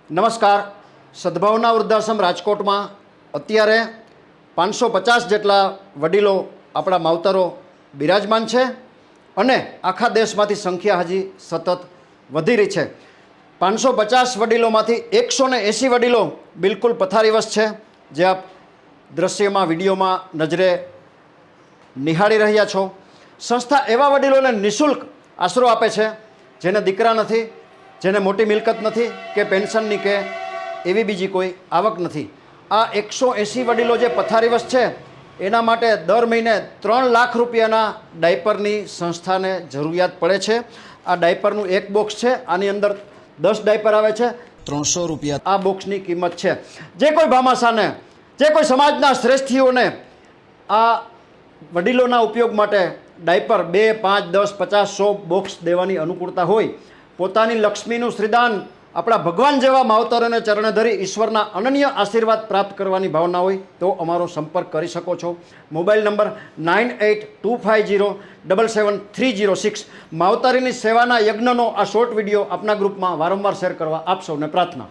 નમસ્કાર. સદભાવના વૃદ્ધાશ્રમ રાજકોટમાં અત્યારે 550 જેટલા વડીલો આપણા માવતરો બિરાજમાન છે અને આખા દેશમાંથી સંખ્યા હજી સતત વધી રહી છે. 550 વડીલોમાંથી 180 વડીલો બિલકુલ પથારીવશ છે, જે આપ દ્રશ્યમાં વિડીયોમાં નજરે નિહાળી રહ્યા છો. સંસ્થા એવા વડીલોને નિઃશુલ્ક આશરો આપે છે જેને દીકરા નથી, જેને મોટી મિલકત નથી કે પેન્શનની કે એવી બીજી કોઈ આવક નથી. આ 180 વડીલો જે પથારીવશ છે એના માટે દર મહિને 3 લાખ રૂપિયાના ડાયપરની સંસ્થાને જરૂરિયાત પડે છે. આ ડાયપરનું એક બોક્સ છે, આની અંદર 10 ડાયપર આવે છે. 300 રૂપિયા આ બોક્સની કિંમત છે. જે કોઈ ભામાશાને, જે કોઈ સમાજના શ્રેષ્ઠીઓને આ વડીલોના ઉપયોગ માટે ડાયપર 2, 5, 10, 50, 100 બોક્સ દેવાની અનુકૂળતા હોય, પોતાની લક્ષ્મીનું શ્રીદાન આપણા ભગવાન જેવા માવતરોને ચરણે ધરી ઈશ્વરના અનન્ય આશીર્વાદ પ્રાપ્ત કરવાની ભાવના હોય તો અમારો સંપર્ક કરી શકો છો. Mobile number 9825077306. માવતરીની સેવાના યજ્ઞનો આ શોર્ટ વિડીયો આપના ગ્રુપમાં વારંવાર શેર કરવા આપ સૌને પ્રાર્થના.